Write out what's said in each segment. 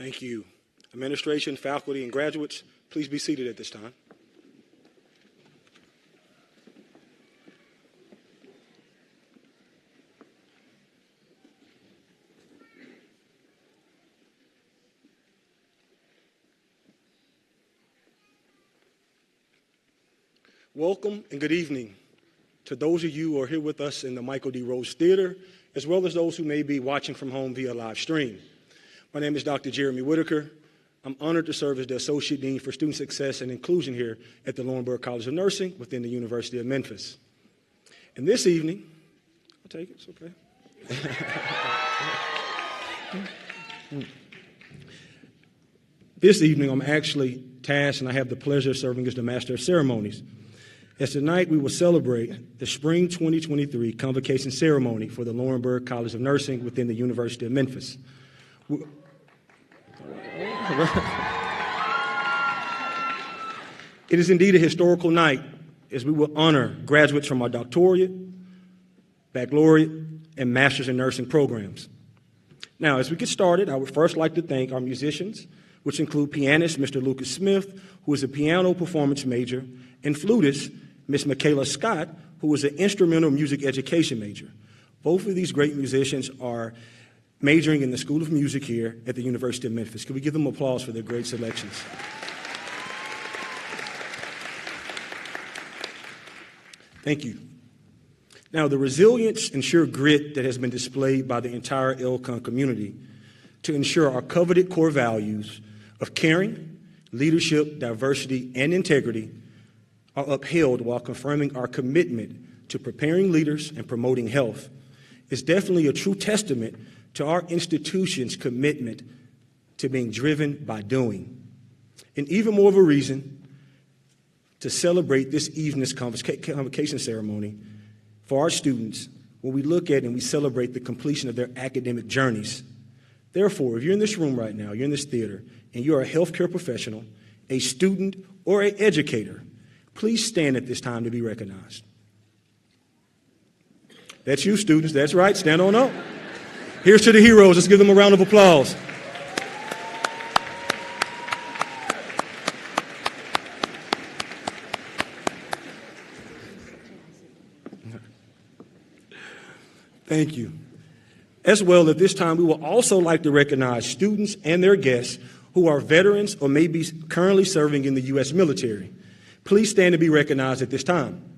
Thank you. Administration, faculty, and graduates, please be seated at this time. Welcome and good evening to those of you who are here with us in the Michael D. Rose Theater, as well as those who may be watching from home via live stream. My name is Dr. Jeremy Whitaker. I'm honored to serve as the Associate Dean for Student Success and Inclusion here at the Laurinburg College of Nursing within the University of Memphis. And this evening, I'll take it, it's okay. This evening, I'm actually tasked, and I have the pleasure of serving as the Master of Ceremonies. As tonight, we will celebrate the Spring 2023 Convocation Ceremony for the Laurinburg College of Nursing within the University of Memphis. It is indeed a historical night as we will honor graduates from our doctorate, baccalaureate, and Master's in Nursing programs. Now, as we get started, I would first like to thank our musicians, which include pianist Mr. Lucas Smith, who is a piano performance major, and flutist Miss Michaela Scott, who is an instrumental music education major. Both of these great musicians are majoring in the School of Music here at the University of Memphis. Can we give them applause for their great selections? Thank you. Now, the resilience and sheer grit that has been displayed by the entire LCON community to ensure our coveted core values of caring, leadership, diversity, and integrity are upheld while confirming our commitment to preparing leaders and promoting health is definitely a true testament to our institution's commitment to being driven by doing. And even more of a reason to celebrate this evening's convocation ceremony for our students when we look at and we celebrate the completion of their academic journeys. Therefore, if you're in this room right now, you're in this theater, and you're a healthcare professional, a student, or an educator, please stand at this time to be recognized. That's you, students. That's right. Stand on up. Here's to the heroes. Let's give them a round of applause. Thank you. As well, at this time, we will also like to recognize students and their guests who are veterans or may be currently serving in the U.S. military. Please stand to be recognized at this time.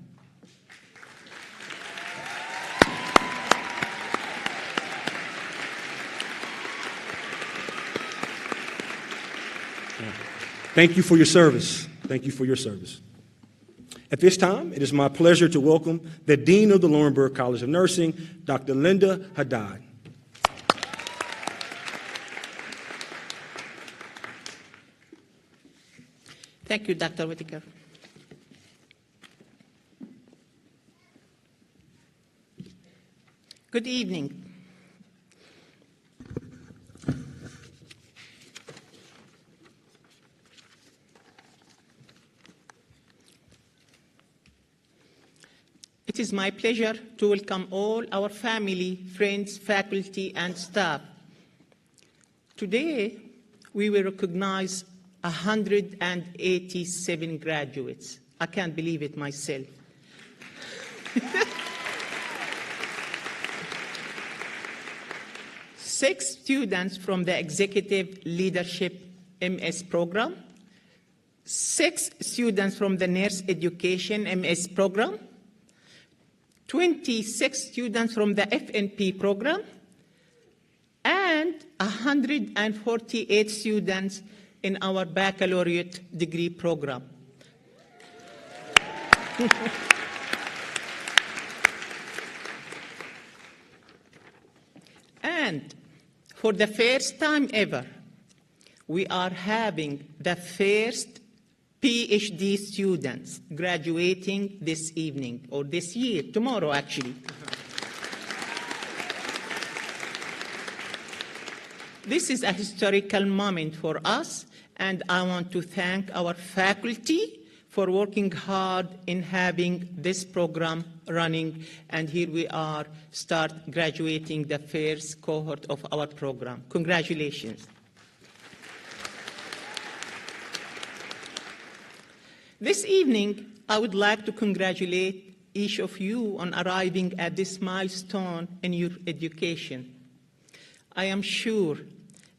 Thank you for your service. Thank you for your service. At this time, it is my pleasure to welcome the Dean of the Laurinburg College of Nursing, Dr. Linda Haddad. Thank you, Dr. Whitaker. Good evening. It is my pleasure to welcome all our family, friends, faculty, and staff. Today, we will recognize 187 graduates. I can't believe it myself. 6 students from the Executive Leadership MS program, 6 students from the Nurse Education MS program, 26 students from the FNP program, and 148 students in our baccalaureate degree program. And for the first time ever, we are having the first PhD students graduating this evening, or this year, tomorrow actually. This is a historical moment for us, and I want to thank our faculty for working hard in having this program running, and here we are, start graduating the first cohort of our program. Congratulations. This evening, I would like to congratulate each of you on arriving at this milestone in your education. I am sure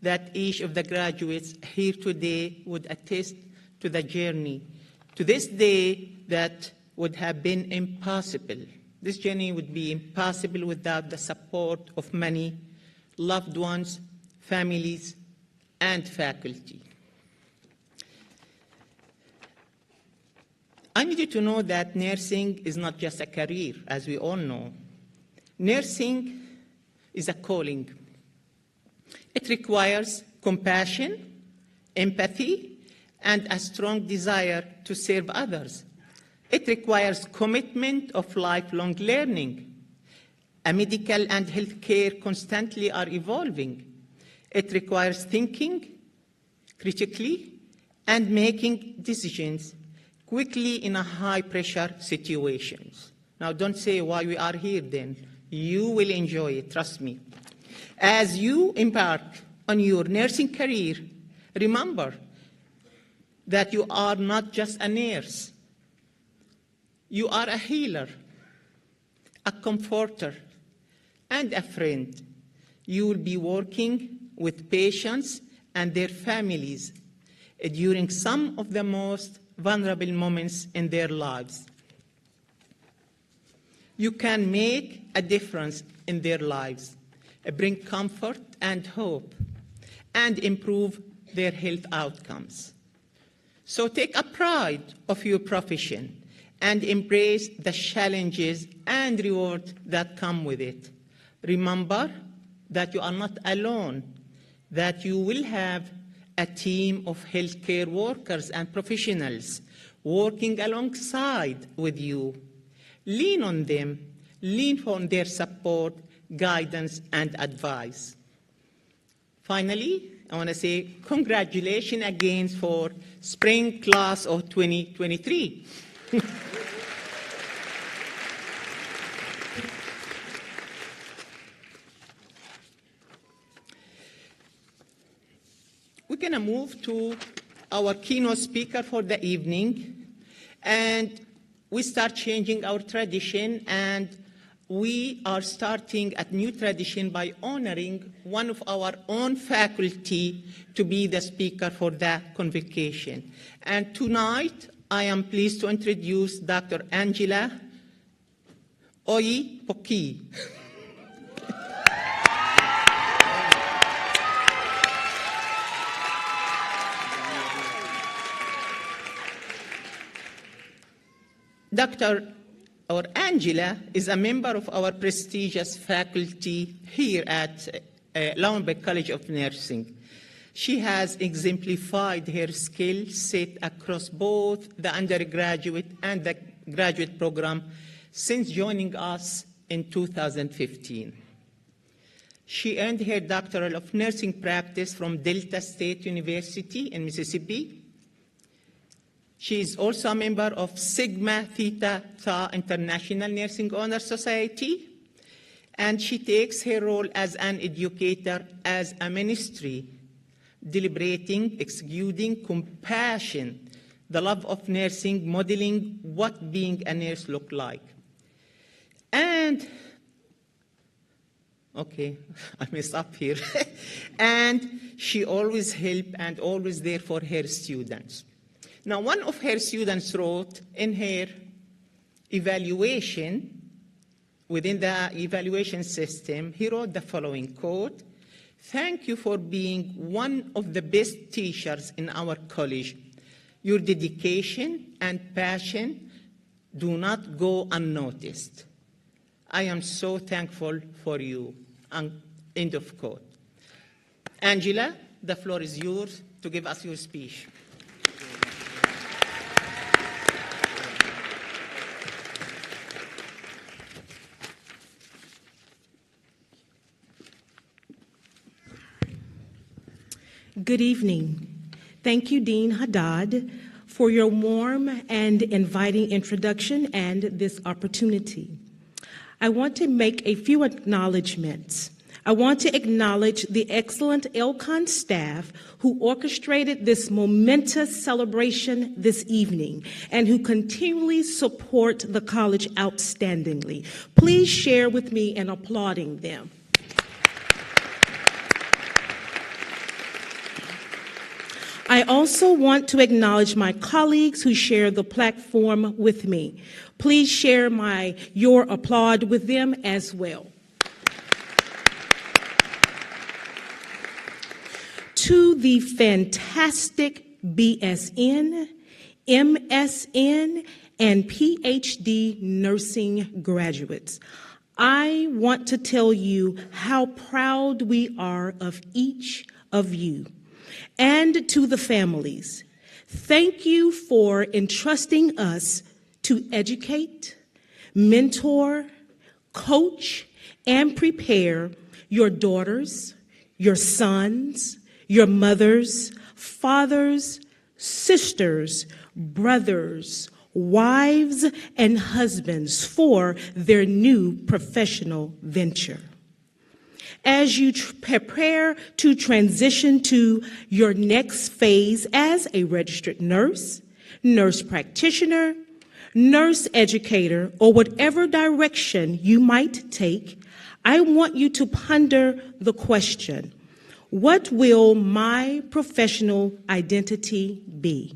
that each of the graduates here today would attest to the journey to this day that would have been impossible. This journey would be impossible without the support of many loved ones, families, and faculty. I need you to know that nursing is not just a career, as we all know. Nursing is a calling. It requires compassion, empathy, and a strong desire to serve others. It requires commitment of lifelong learning. Medical and healthcare constantly are evolving. It requires thinking critically and making decisions quickly in a high-pressure situations. Now, don't say why we are here then. You will enjoy it, trust me. As you embark on your nursing career, remember that you are not just a nurse. You are a healer, a comforter, and a friend. You will be working with patients and their families during some of the most vulnerable moments in their lives. You can make a difference in their lives, bring comfort and hope, and improve their health outcomes. So take a pride of your profession and embrace the challenges and rewards that come with it. Remember that you are not alone, that you will have a team of healthcare workers and professionals working alongside with you. Lean on them, lean on their support, guidance, and advice. Finally, I want to say congratulations again for spring class of 2023. We're going to move to our keynote speaker for the evening, and we start changing our tradition, and we are starting a new tradition by honoring one of our own faculty to be the speaker for the convocation. And tonight, I am pleased to introduce Dr. Angela Oyi-Poki. Angela is a member of our prestigious faculty here at Lauenbeck College of Nursing. She has exemplified her skill set across both the undergraduate and the graduate program since joining us in 2015. She earned her doctoral of nursing practice from Delta State University in Mississippi. She is also a member of Sigma Theta Tau International Nursing Honor Society, and she takes her role as an educator as a ministry, deliberating, executing compassion, the love of nursing, modeling what being a nurse looked like. And, okay, I messed up here. And she always helped and always there for her students. Now, one of her students wrote in her evaluation, within the evaluation system, he wrote the following quote: "Thank you for being one of the best teachers in our college. Your dedication and passion do not go unnoticed. I am so thankful for you." End of quote. Angela, the floor is yours to give us your speech. Good evening. Thank you, Dean Haddad, for your warm and inviting introduction and this opportunity. I want to make a few acknowledgments. I want to acknowledge the excellent LCON staff who orchestrated this momentous celebration this evening and who continually support the college outstandingly. Please share with me in applauding them. I also want to acknowledge my colleagues who share the platform with me. Please share your applaud with them as well. To the fantastic BSN, MSN, and PhD nursing graduates, I want to tell you how proud we are of each of you. And to the families, thank you for entrusting us to educate, mentor, coach, and prepare your daughters, your sons, your mothers, fathers, sisters, brothers, wives, and husbands for their new professional venture. As you prepare to transition to your next phase as a registered nurse, nurse practitioner, nurse educator, or whatever direction you might take, I want you to ponder the question, what will my professional identity be?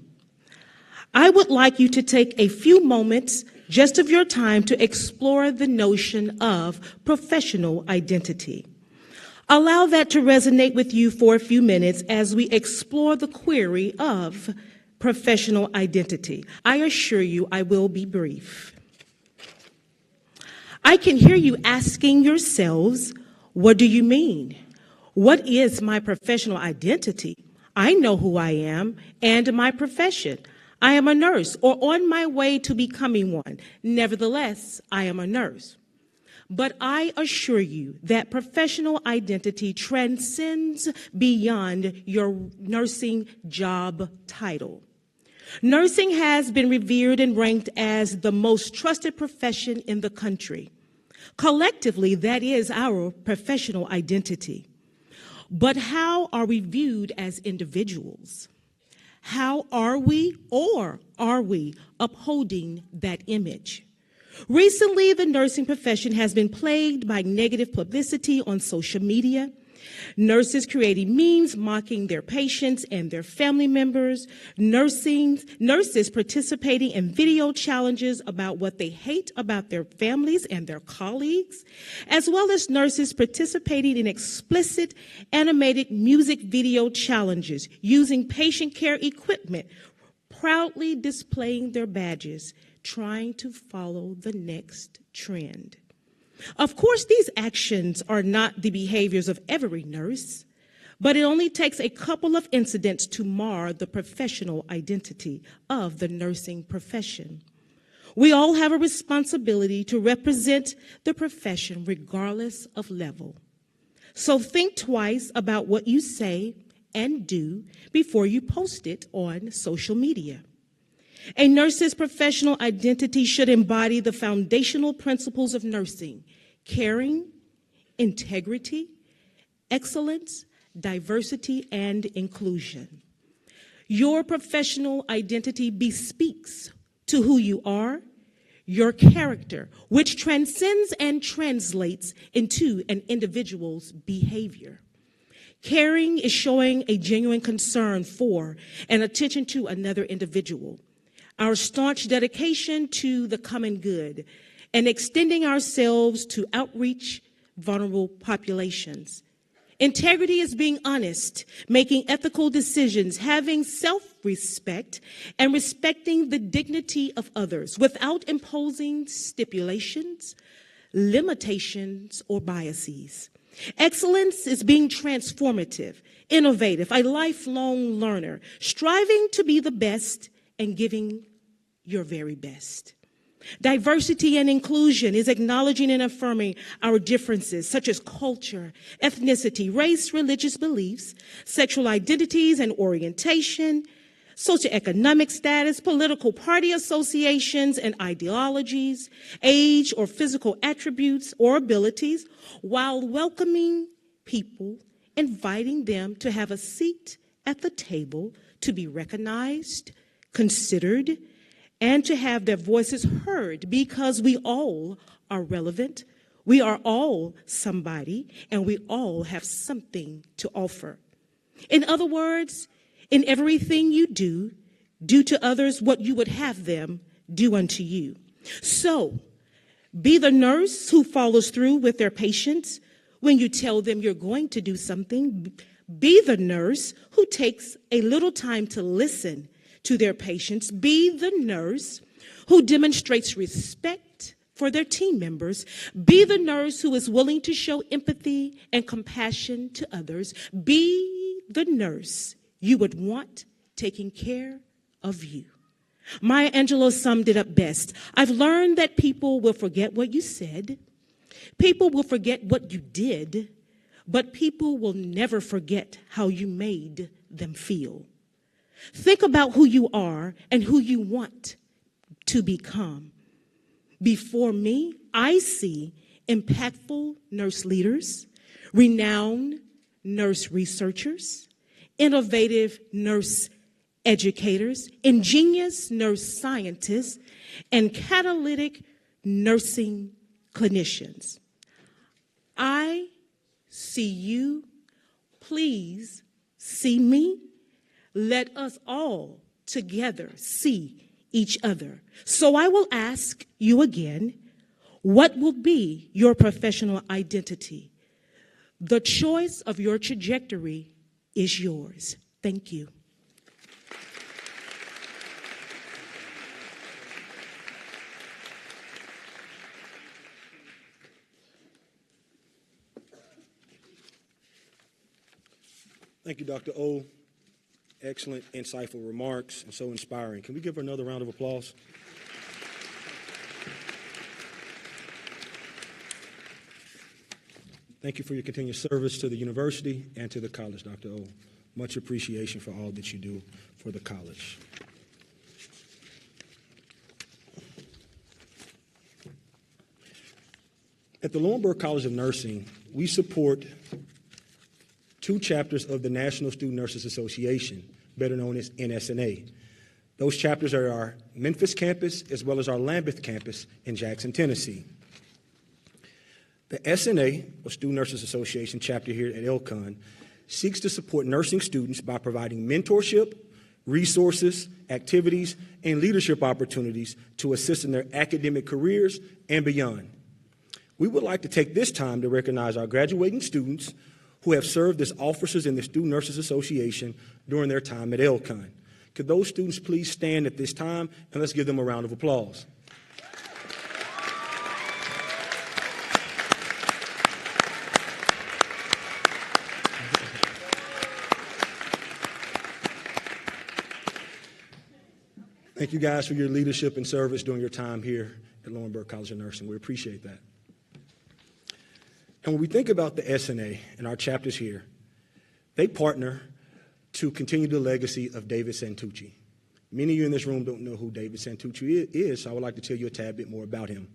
I would like you to take a few moments just of your time to explore the notion of professional identity. Allow that to resonate with you for a few minutes as we explore the query of professional identity. I assure you I will be brief. I can hear you asking yourselves, what do you mean? What is my professional identity? I know who I am and my profession. I am a nurse or on my way to becoming one. Nevertheless, I am a nurse. But I assure you that professional identity transcends beyond your nursing job title. Nursing has been revered and ranked as the most trusted profession in the country. Collectively, that is our professional identity. But how are we viewed as individuals? How are we or are we upholding that image? Recently, the nursing profession has been plagued by negative publicity on social media. Nurses creating memes mocking their patients and their family members, nurses participating in video challenges about what they hate about their families and their colleagues, as well as nurses participating in explicit animated music video challenges using patient care equipment, proudly displaying their badges, trying to follow the next trend. Of course, these actions are not the behaviors of every nurse, but it only takes a couple of incidents to mar the professional identity of the nursing profession. We all have a responsibility to represent the profession regardless of level. So think twice about what you say and do before you post it on social media. A nurse's professional identity should embody the foundational principles of nursing: caring, integrity, excellence, diversity, and inclusion. Your professional identity bespeaks to who you are, your character, which transcends and translates into an individual's behavior. Caring is showing a genuine concern for and attention to another individual. Our staunch dedication to the common good, and extending ourselves to outreach vulnerable populations. Integrity is being honest, making ethical decisions, having self-respect, and respecting the dignity of others without imposing stipulations, limitations, or biases. Excellence is being transformative, innovative, a lifelong learner, striving to be the best and giving your very best. Diversity and inclusion is acknowledging and affirming our differences, such as culture, ethnicity, race, religious beliefs, sexual identities and orientation, socioeconomic status, political party associations and ideologies, age or physical attributes or abilities, while welcoming people, inviting them to have a seat at the table, to be recognized, considered, and to have their voices heard, because we all are relevant, we are all somebody, and we all have something to offer. In other words, in everything you do, do to others what you would have them do unto you. So, be the nurse who follows through with their patients when you tell them you're going to do something. Be the nurse who takes a little time to listen to their patients. Be the nurse who demonstrates respect for their team members. Be the nurse who is willing to show empathy and compassion to others. Be the nurse you would want taking care of you. Maya Angelou summed it up best. I've learned that people will forget what you said. People will forget what you did, but people will never forget how you made them feel. Think about who you are and who you want to become. Before me, I see impactful nurse leaders, renowned nurse researchers, innovative nurse educators, ingenious nurse scientists, and catalytic nursing clinicians. I see you. Please see me. Let us all together see each other. So I will ask you again, what will be your professional identity? The choice of your trajectory is yours. Thank you. Thank you, Dr. O. Excellent, insightful remarks, and so inspiring. Can we give her another round of applause? Thank you for your continued service to the university and to the college, Dr. O. Much appreciation for all that you do for the college. At the Laurinburg College of Nursing, we support 2 chapters of the National Student Nurses Association, better known as NSNA. Those chapters are our Memphis campus as well as our Lambeth campus in Jackson, Tennessee. The SNA, or Student Nurses Association chapter here at LCON, seeks to support nursing students by providing mentorship, resources, activities, and leadership opportunities to assist in their academic careers and beyond. We would like to take this time to recognize our graduating students who have served as officers in the Student Nurses Association during their time at LCON. Could those students please stand at this time, and let's give them a round of applause. Thank you guys for your leadership and service during your time here at Laurinburg College of Nursing. We appreciate that. And when we think about the SNA and our chapters here, they partner to continue the legacy of David Santucci. Many of you in this room don't know who David Santucci is, so I would like to tell you a tad bit more about him.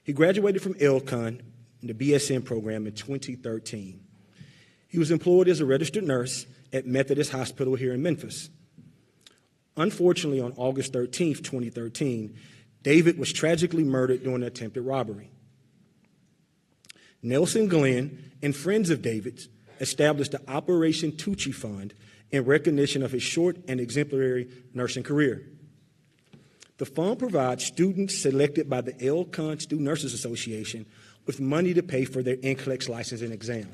He graduated from LCON in the BSN program in 2013. He was employed as a registered nurse at Methodist Hospital here in Memphis. Unfortunately, on August 13th, 2013, David was tragically murdered during an attempted robbery. Nelson Glenn and friends of David's established the Operation Tucci Fund in recognition of his short and exemplary nursing career. The fund provides students selected by the LCON Student Nurses Association with money to pay for their NCLEX license and exam.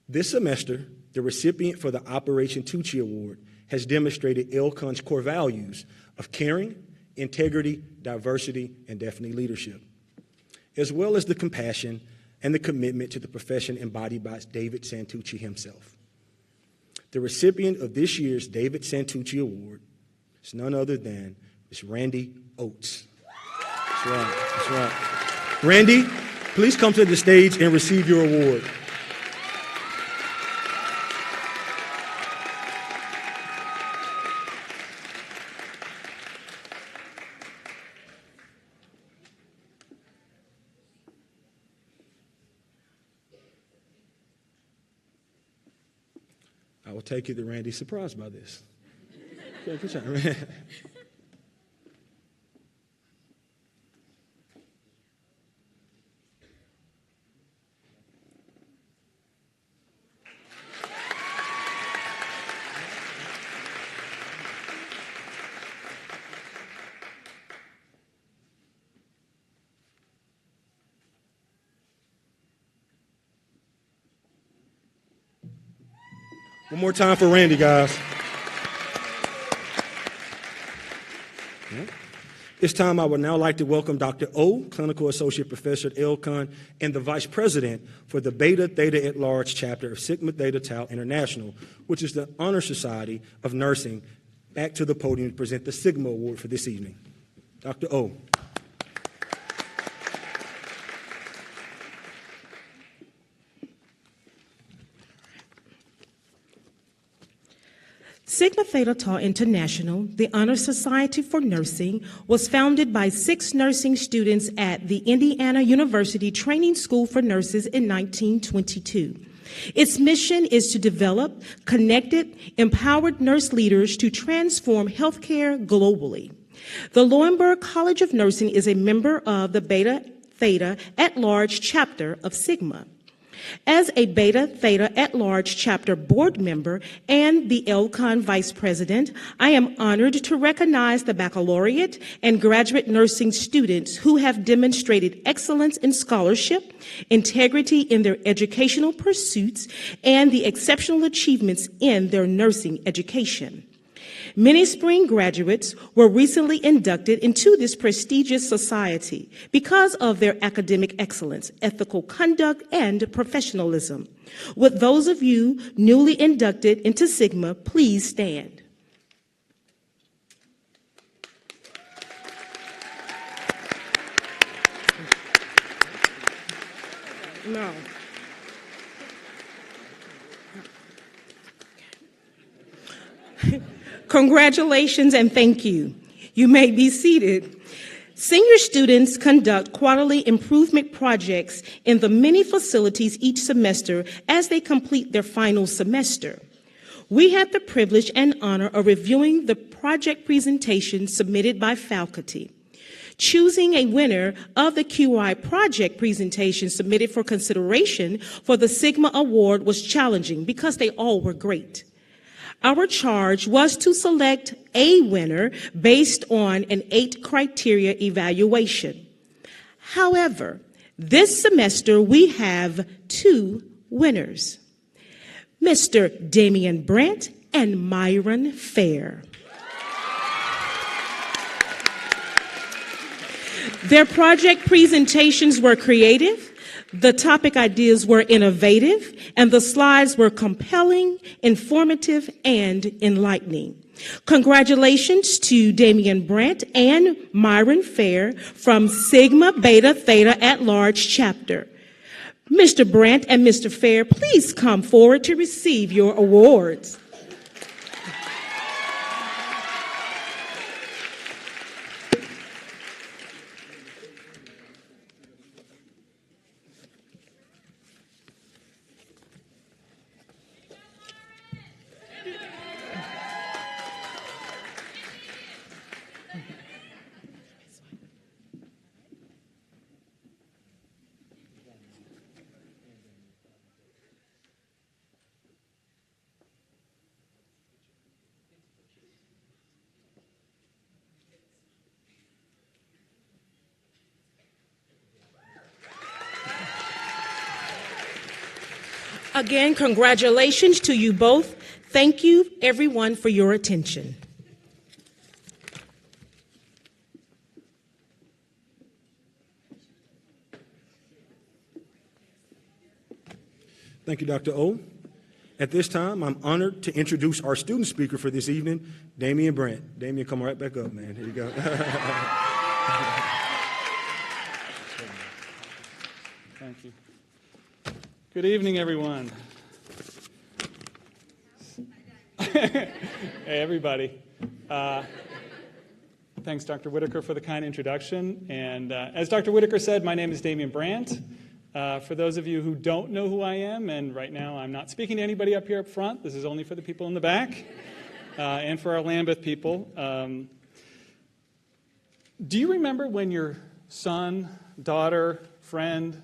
This semester, the recipient for the Operation Tucci Award has demonstrated LCON's core values of caring, integrity, diversity, and definitely leadership, as well as the compassion and the commitment to the profession embodied by David Santucci himself. The recipient of this year's David Santucci Award is none other than Ms. Randy Oates. That's right, that's right. Randy, please come to the stage and receive your award. take it that Randy's surprised by this. Okay, good job. One more time for Randy, guys. This time, I would now like to welcome Dr. O, Clinical Associate Professor at LCON, and the Vice President for the Beta Theta at Large chapter of Sigma Theta Tau International, which is the Honor Society of Nursing, back to the podium to present the Sigma Award for this evening. Dr. O. Sigma Theta Tau International, the Honor Society for Nursing, was founded by 6 nursing students at the Indiana University Training School for Nurses in 1922. Its mission is to develop connected, empowered nurse leaders to transform healthcare globally. The Lauenberg College of Nursing is a member of the Beta Theta at Large chapter of Sigma. As a Beta Theta at Large chapter board member and the LCON vice president, I am honored to recognize the baccalaureate and graduate nursing students who have demonstrated excellence in scholarship, integrity in their educational pursuits, and the exceptional achievements in their nursing education. Many spring graduates were recently inducted into this prestigious society because of their academic excellence, ethical conduct, and professionalism. With those of you newly inducted into Sigma, please stand. No. Congratulations and thank you. You may be seated. Senior students conduct quarterly improvement projects in the many facilities each semester as they complete their final semester. We had the privilege and honor of reviewing the project presentation submitted by faculty. Choosing a winner of the QI project presentation submitted for consideration for the Sigma Award was challenging because they all were great. Our charge was to select a winner based on an 8 criteria evaluation. However, this semester we have 2 winners, Mr. Damian Brandt and Myron Fair. Their project presentations were creative, the topic ideas were innovative, and the slides were compelling, informative, and enlightening. Congratulations to Damian Brandt and Myron Fair from Sigma Beta Theta at Large chapter. Mr. Brandt and Mr. Fair, please come forward to receive your awards. Again, congratulations to you both. Thank you, everyone, for your attention. Thank you, Dr. O. At this time, I'm honored to introduce our student speaker for this evening, Damian Brandt. Damian, come right back up, man. Here you go. Thank you. Good evening, everyone. Hey, everybody. Thanks, Dr. Whitaker, for the kind introduction. And as Dr. Whitaker said, my name is Damian Brandt. For those of you who don't know who I am, and right now I'm not speaking to anybody up here up front, this is only for the people in the back, and for our Lambeth people. Do you remember when your son, daughter, friend,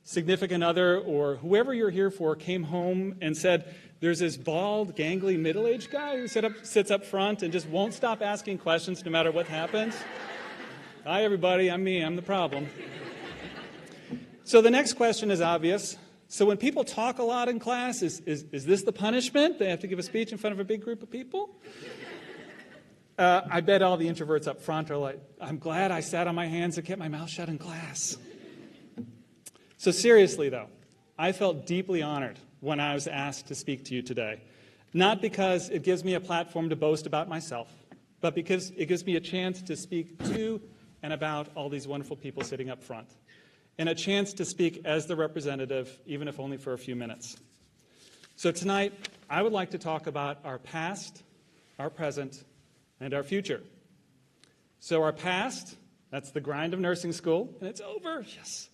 significant other, or whoever you're here for came home and said, there's this bald, gangly, middle-aged guy who sits up front and just won't stop asking questions no matter what happens? Hi, everybody. I'm me. I'm the problem. So the next question is obvious. So when people talk a lot in class, is this the punishment? They have to give a speech in front of a big group of people? I bet all the introverts up front are like, I'm glad I sat on my hands and kept my mouth shut in class. So seriously, though, I felt deeply honored when I was asked to speak to you today. Not because it gives me a platform to boast about myself, but because it gives me a chance to speak to and about all these wonderful people sitting up front, and a chance to speak as the representative, even if only for a few minutes. So tonight, I would like to talk about our past, our present, and our future. So our past, that's the grind of nursing school, and it's over. Yes.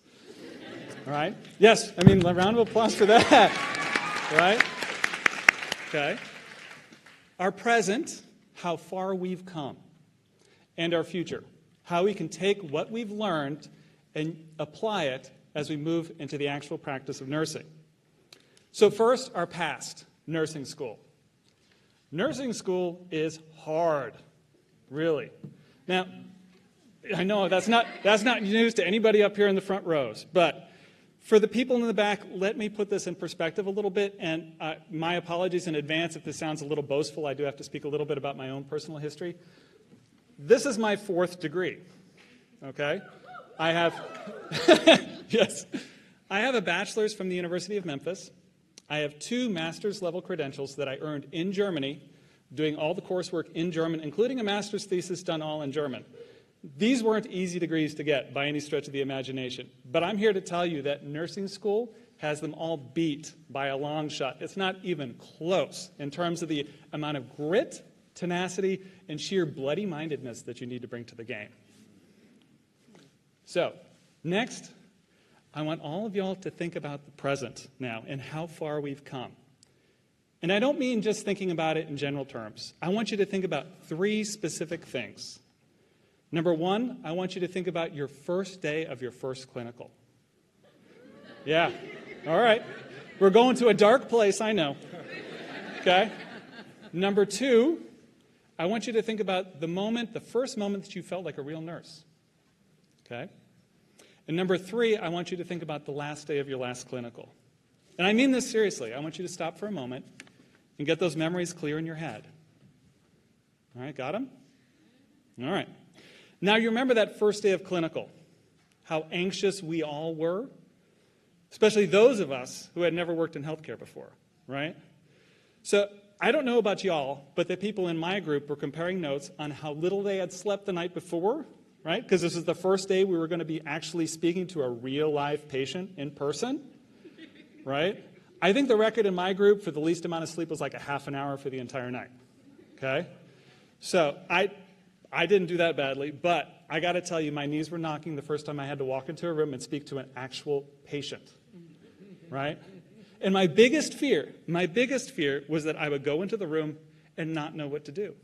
All right? Yes, I mean, a round of applause for that. Right? Okay. Our present, how far we've come. And our future, how we can take what we've learned and apply it as we move into the actual practice of nursing. So first, our past, nursing school. Nursing school is hard, really. Now, I know that's not news to anybody up here in the front rows, but for the people in the back, let me put this in perspective a little bit, and my apologies in advance if this sounds a little boastful. I do have to speak a little bit about my own personal history. This is my 4th degree, okay? I have, yes, I have a bachelor's from the University of Memphis. I have 2 master's level credentials that I earned in Germany, doing all the coursework in German, including a master's thesis done all in German. These weren't easy degrees to get by any stretch of the imagination, but I'm here to tell you that nursing school has them all beat by a long shot. It's not even close in terms of the amount of grit, tenacity, and sheer bloody-mindedness that you need to bring to the game. So, next, I want all of y'all to think about the present now and how far we've come. And I don't mean just thinking about it in general terms. I want you to think about 3 specific things. Number 1, I want you to think about your first day of your first clinical. Yeah, all right. We're going to a dark place, I know. Okay? Number 2, I want you to think about the first moment that you felt like a real nurse. Okay? And number 3, I want you to think about the last day of your last clinical. And I mean this seriously. I want you to stop for a moment and get those memories clear in your head. All right, got them? All right. Now you remember that first day of clinical, how anxious we all were, especially those of us who had never worked in healthcare before, right? So I don't know about y'all, but the people in my group were comparing notes on how little they had slept the night before, right? Because this is the first day we were going to be actually speaking to a real live patient in person, right? I think the record in my group for the least amount of sleep was like a half an hour for the entire night, okay? So I didn't do that badly, but I got to tell you, my knees were knocking the first time I had to walk into a room and speak to an actual patient, right? And my biggest fear was that I would go into the room and not know what to do.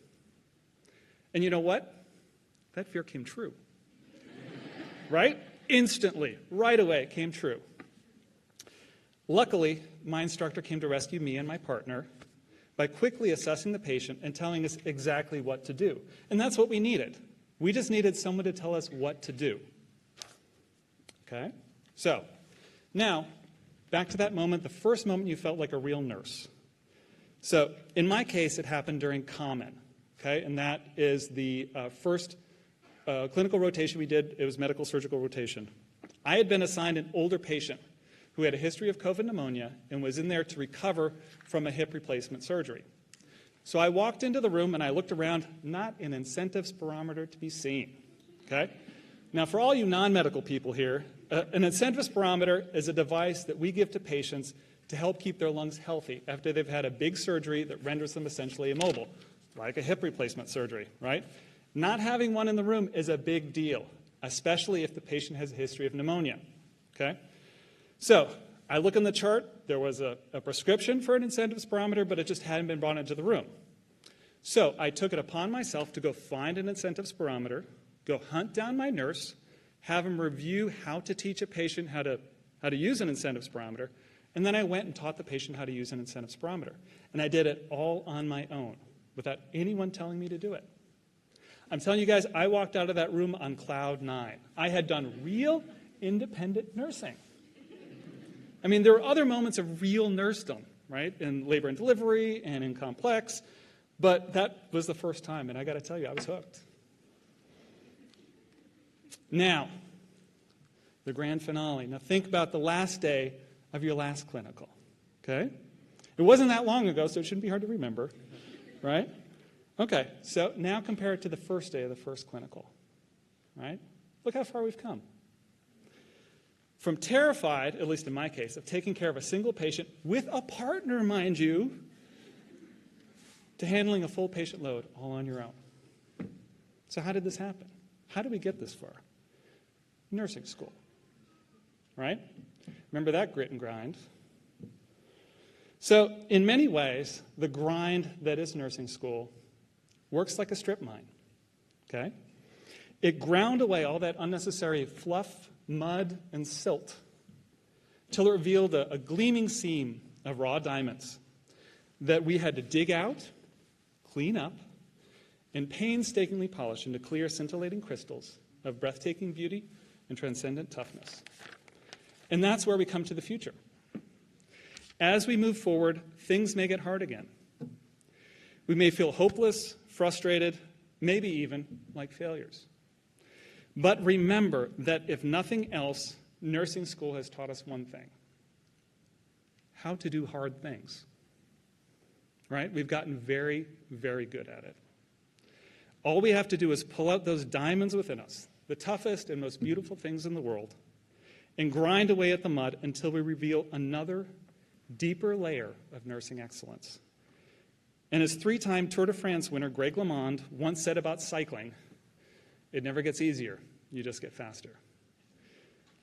And you know what? That fear came true, right? Instantly, right away, it came true. Luckily, my instructor came to rescue me and my partner by quickly assessing the patient and telling us exactly what to do. And that's what we needed. We just needed someone to tell us what to do. Okay? So, now, back to that moment, the first moment you felt like a real nurse. So, in my case, it happened during Common, okay? And that is the first clinical rotation we did. It was medical surgical rotation. I had been assigned an older patient who had a history of COVID pneumonia and was in there to recover from a hip replacement surgery. So I walked into the room and I looked around, not an incentive spirometer to be seen, okay? Now, for all you non-medical people here, an incentive spirometer is a device that we give to patients to help keep their lungs healthy after they've had a big surgery that renders them essentially immobile, like a hip replacement surgery, right? Not having one in the room is a big deal, especially if the patient has a history of pneumonia, okay? So I look in the chart. There was a prescription for an incentive spirometer, but it just hadn't been brought into the room. So I took it upon myself to go find an incentive spirometer, go hunt down my nurse, have him review how to teach a patient how to use an incentive spirometer, and then I went and taught the patient how to use an incentive spirometer. And I did it all on my own, without anyone telling me to do it. I'm telling you guys, I walked out of that room on cloud 9. I had done real independent nursing. I mean, there were other moments of real nursedom, right, in labor and delivery and in complex, but that was the first time, and I got to tell you, I was hooked. Now, the grand finale. Now, think about the last day of your last clinical, okay? It wasn't that long ago, so it shouldn't be hard to remember, right? Okay, so now compare it to the first day of the first clinical, right? Look how far we've come. From terrified, at least in my case, of taking care of a single patient with a partner, mind you, to handling a full patient load all on your own. So how did this happen? How did we get this far? Nursing school, right? Remember that grit and grind? So in many ways, the grind that is nursing school works like a strip mine, okay? It ground away all that unnecessary fluff, mud, and silt till it revealed a gleaming seam of raw diamonds that we had to dig out, clean up, and painstakingly polish into clear, scintillating crystals of breathtaking beauty and transcendent toughness. And that's where we come to the future. As we move forward, things may get hard again. We may feel hopeless, frustrated, maybe even like failures. But remember that if nothing else, nursing school has taught us one thing: how to do hard things. Right? We've gotten very, very good at it. All we have to do is pull out those diamonds within us, the toughest and most beautiful things in the world, and grind away at the mud until we reveal another, deeper layer of nursing excellence. And as 3-time Tour de France winner Greg LeMond once said about cycling, it never gets easier, you just get faster.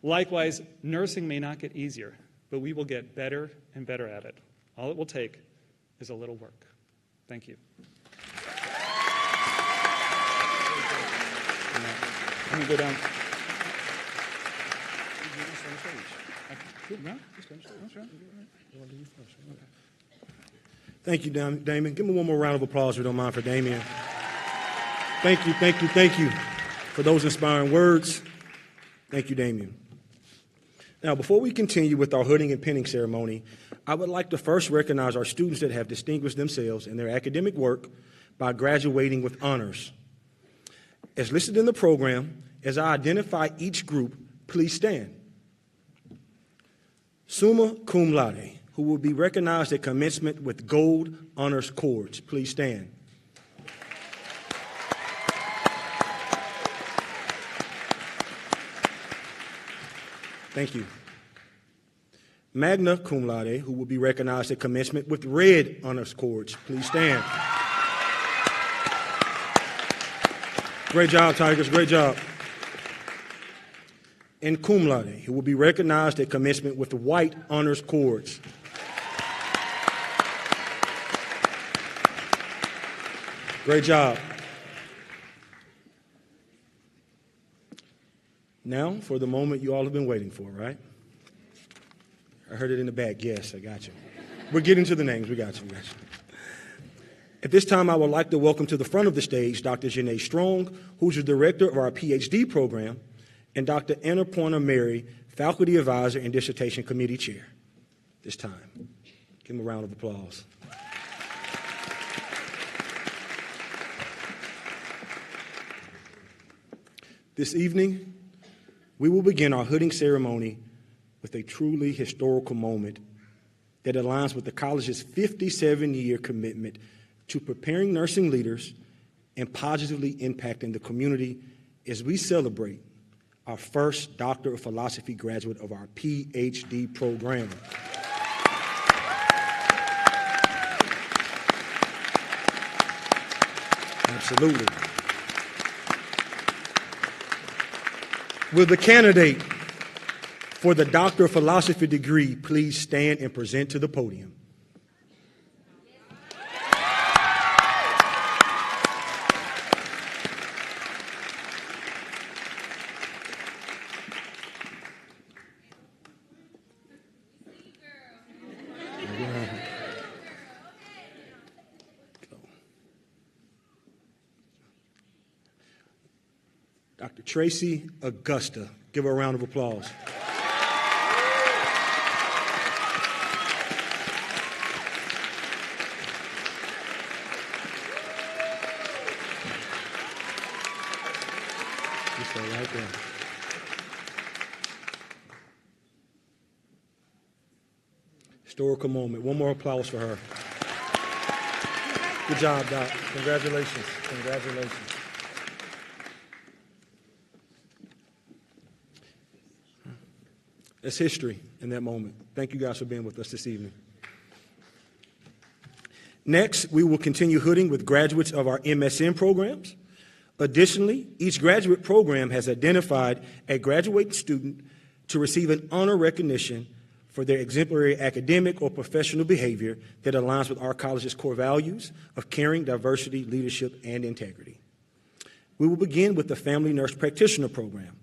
Likewise, nursing may not get easier, but we will get better and better at it. All it will take is a little work. Thank you. Let me go down. Thank you, Damien. Give me one more round of applause if you don't mind for Damien. Thank you for those inspiring words. Thank you, Damien. Now, before we continue with our hooding and pinning ceremony, I would like to first recognize our students that have distinguished themselves in their academic work by graduating with honors. As listed in the program, as I identify each group, please stand. Summa cum laude, who will be recognized at commencement with gold honors cords. Please stand. Thank you. Magna cum laude, who will be recognized at commencement with red honors cords. Please stand. Great job, Tigers. Great job. And cum laude, who will be recognized at commencement with white honors cords. Great job. Now, for the moment you all have been waiting for, right? I heard it in the back. Yes, I got you. We're getting to the names. We got you. At this time, I would like to welcome to the front of the stage Dr. Janae Strong, who's the director of our PhD program, and Dr. Anna Pointer Mary, faculty advisor and dissertation committee chair. This time, give them a round of applause. This evening, we will begin our hooding ceremony with a truly historical moment that aligns with the college's 57-year commitment to preparing nursing leaders and positively impacting the community as we celebrate our first Doctor of Philosophy graduate of our PhD program. Absolutely. Will the candidate For the Doctor of Philosophy degree, please stand and present to the podium. Dr. Tracy Augusta. Give her a round of applause. You stay right there. Historical moment. One more applause for her. Good job, Doc. Congratulations. Congratulations. That's history in that moment. Thank you guys for being with us this evening. Next, we will continue hooding with graduates of our MSN programs. Additionally, each graduate program has identified a graduating student to receive an honor recognition for their exemplary academic or professional behavior that aligns with our college's core values of caring, diversity, leadership, and integrity. We will begin with the Family Nurse Practitioner Program.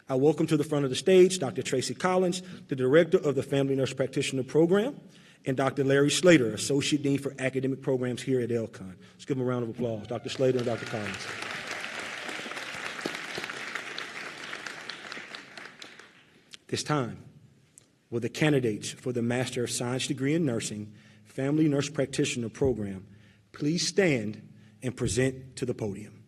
I welcome to the front of the stage Dr. Tracy Collins, the director of the Family Nurse Practitioner Program, and Dr. Larry Slater, Associate Dean for Academic Programs here at LCON. Let's give them a round of applause, Dr. Slater and Dr. Collins. This time, will the candidates for the Master of Science degree in Nursing Family Nurse Practitioner Program please stand and present to the podium.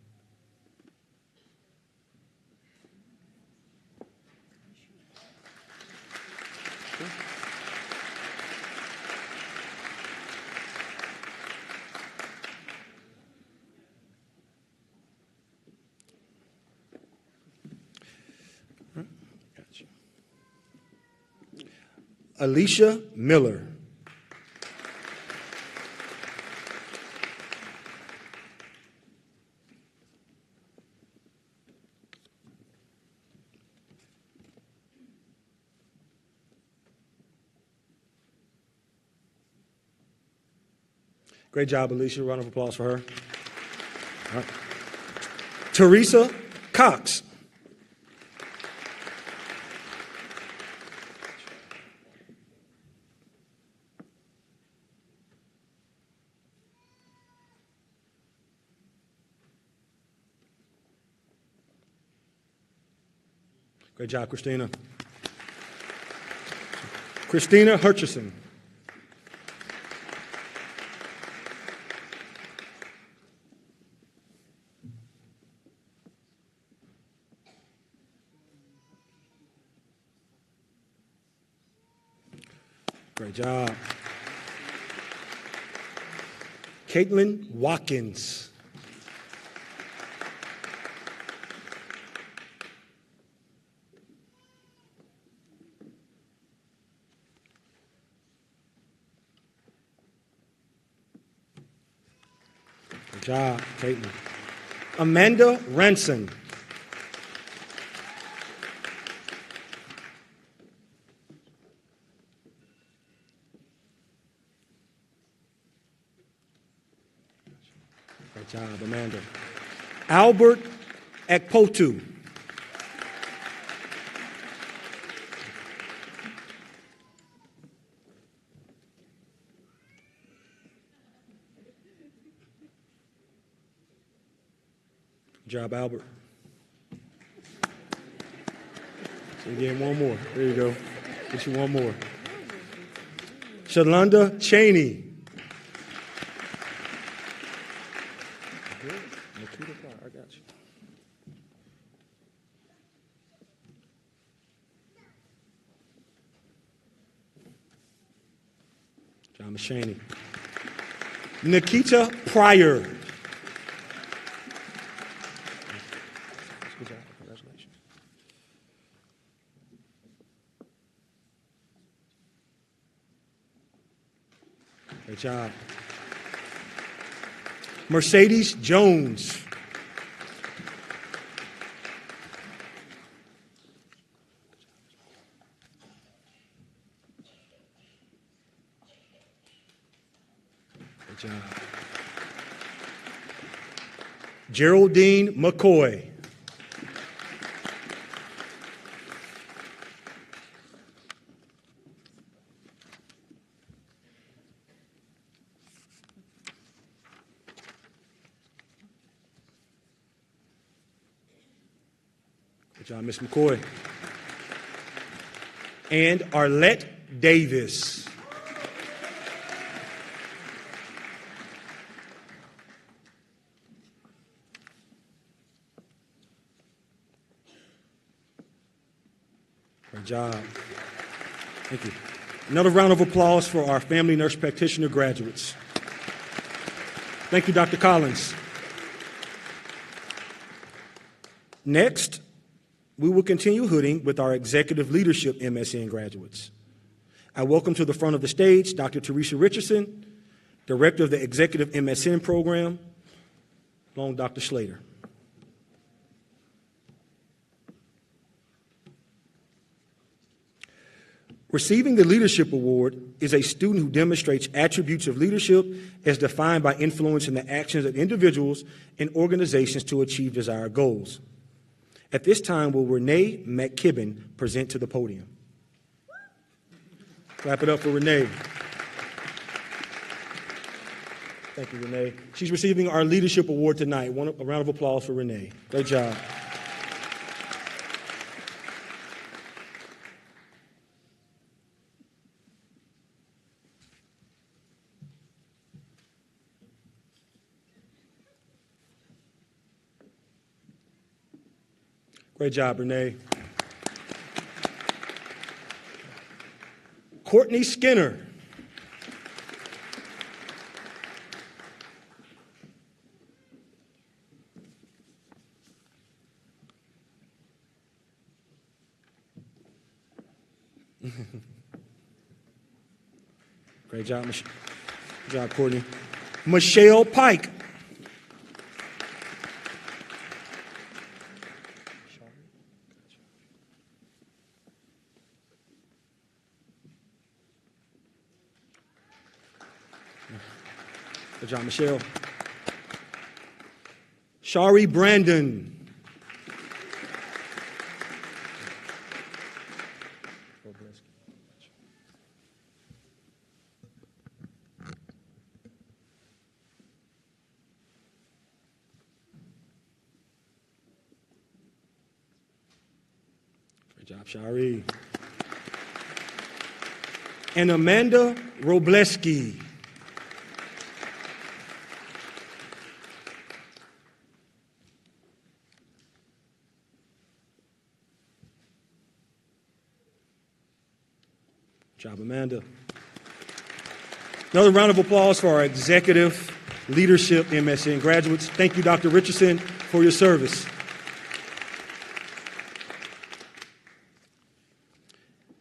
Alicia Miller. Great job, Alicia. Round of applause for her. All right. Teresa Cox. Great job, Christina. Christina Hutcherson. Great job. Caitlin Watkins. Good job, Caitlin. Amanda Ranson. Great job, Amanda. Albert Ekpotu. Good job, Albert. So again, one more. There you go. Get you one more. Shalonda Cheney. I got you. John Mashaney. Nikita Pryor. Good job. Congratulations. Great job. Mercedes Jones. Geraldine McCoy. Good job, Ms. McCoy. And Arlette Davis. Great job. Thank you. Another round of applause for our family nurse practitioner graduates. Thank you, Dr. Collins. Next, we will continue hooding with our executive leadership MSN graduates. I welcome to the front of the stage Dr. Teresa Richardson, Director of the Executive MSN Program, along with Dr. Slater. Receiving the Leadership Award is a student who demonstrates attributes of leadership as defined by influencing the actions of individuals and organizations to achieve desired goals. At this time, will Renee McKibben present to the podium? Clap it up for Renee. Thank you, Renee. She's receiving our Leadership Award tonight. A round of applause for Renee. Great job. Great job, Renee. Courtney Skinner. Great job, Good job, Courtney. Michelle Pike. Good job, Michelle. Shari Brandon. Good job, Shari. And Amanda Robleski. Good job, Amanda. Another round of applause for our executive leadership MSN graduates. Thank you, Dr. Richardson, for your service.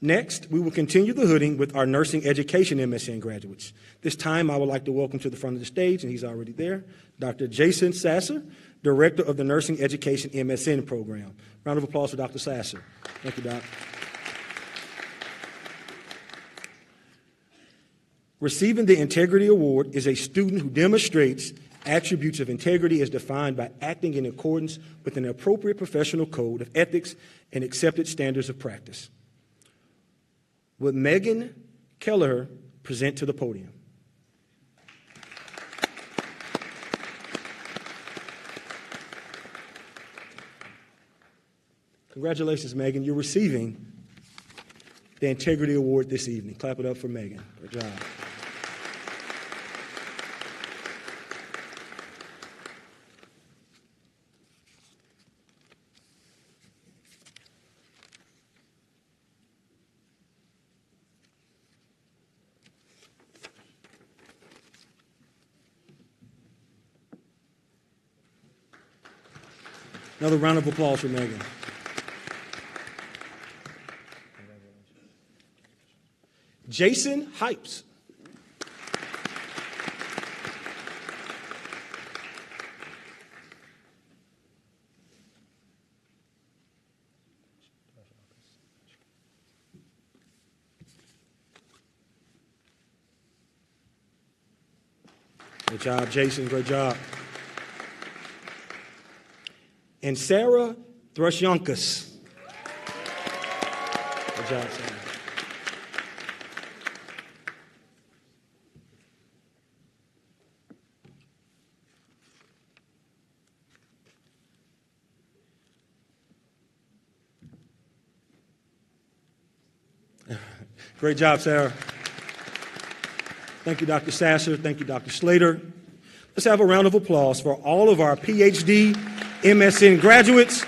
Next, we will continue the hooding with our nursing education MSN graduates. This time, I would like to welcome to the front of the stage, and he's already there, Dr. Jason Sasser, Director of the Nursing Education MSN Program. Round of applause for Dr. Sasser. Thank you, Doc. Receiving the Integrity Award is a student who demonstrates attributes of integrity as defined by acting in accordance with an appropriate professional code of ethics and accepted standards of practice. Would Megan Kelleher present to the podium? Congratulations, Megan. You're receiving the Integrity Award this evening. Clap it up for Megan. Good job. Another round of applause for Megan. Jason Hypes. Good job, Jason. Great job. and Sarah Thrashankus. Good job, Sarah. Great job, Sarah. Thank you, Dr. Sasser. Thank you, Dr. Slater. Let's have a round of applause for all of our PhD, MSN graduates,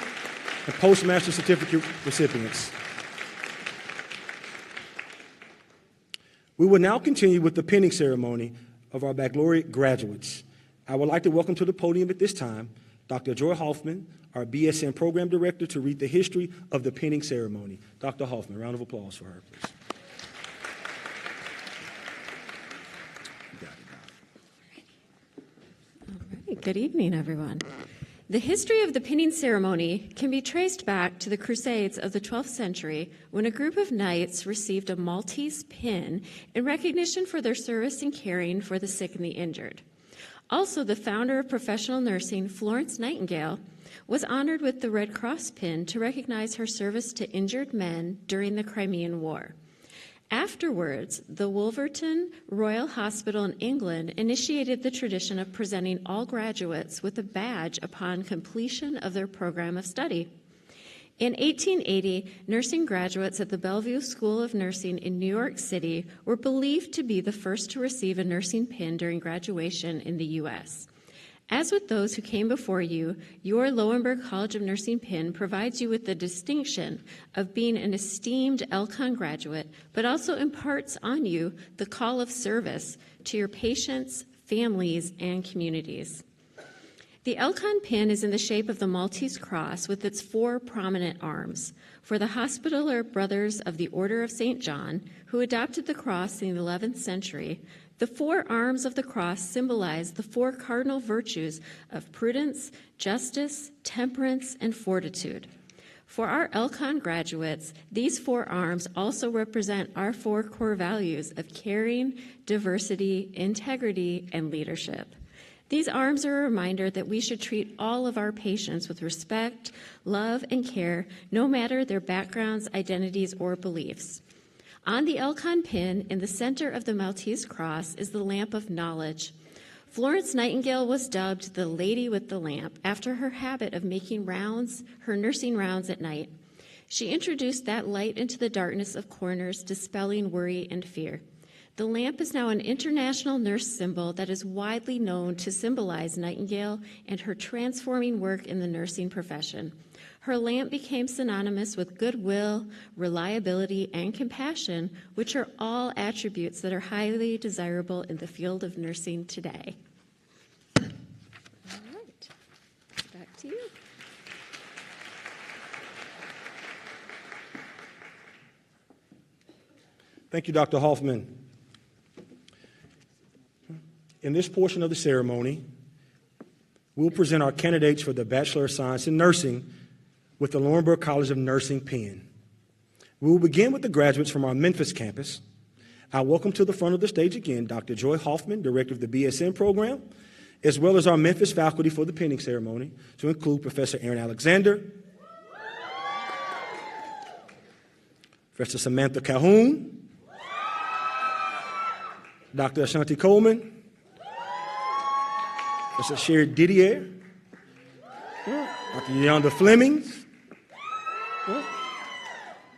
and postmaster certificate recipients. We will now continue with the pinning ceremony of our baccalaureate graduates. I would like to welcome to the podium at this time Dr. Joy Hoffman, our BSN program director, to read the history of the pinning ceremony. Dr. Hoffman, round of applause for her, please. Good evening, everyone. The history of the pinning ceremony can be traced back to the Crusades of the 12th century, when a group of knights received a Maltese pin in recognition for their service in caring for the sick and the injured. Also, the founder of professional nursing, Florence Nightingale, was honored with the Red Cross pin to recognize her service to injured men during the Crimean War. Afterwards, the Wolverton Royal Hospital in England initiated the tradition of presenting all graduates with a badge upon completion of their program of study. In 1880, nursing graduates at the Bellevue School of Nursing in New York City were believed to be the first to receive a nursing pin during graduation in the U.S. As with those who came before you, your Lowenberg College of Nursing pin provides you with the distinction of being an esteemed LCON graduate, but also imparts on you the call of service to your patients, families, and communities. The LCON pin is in the shape of the Maltese cross with its 4 prominent arms. For the Hospitaller Brothers of the Order of St. John, who adopted the cross in the 11th century, the 4 arms of the cross symbolize the 4 cardinal virtues of prudence, justice, temperance, and fortitude. For our LCON graduates, these 4 arms also represent our 4 core values of caring, diversity, integrity, and leadership. These arms are a reminder that we should treat all of our patients with respect, love, and care, no matter their backgrounds, identities, or beliefs. On the LCON pin, in the center of the Maltese cross, is the lamp of knowledge. Florence Nightingale was dubbed the Lady with the Lamp after her habit of making her nursing rounds at night. She introduced that light into the darkness of corners, dispelling worry and fear. The lamp is now an international nurse symbol that is widely known to symbolize Nightingale and her transforming work in the nursing profession. Her lamp became synonymous with goodwill, reliability, and compassion, which are all attributes that are highly desirable in the field of nursing today. All right, back to you. Thank you, Dr. Hoffman. In this portion of the ceremony, we'll present our candidates for the Bachelor of Science in Nursing with the Laurinburg College of Nursing pin. We will begin with the graduates from our Memphis campus. I welcome to the front of the stage again Dr. Joy Hoffman, Director of the BSN program, as well as our Memphis faculty for the pinning ceremony, to include Professor Aaron Alexander, Professor Samantha Calhoun, Dr. Ashanti Coleman, Professor Sherry Didier, Dr. Yolanda Fleming,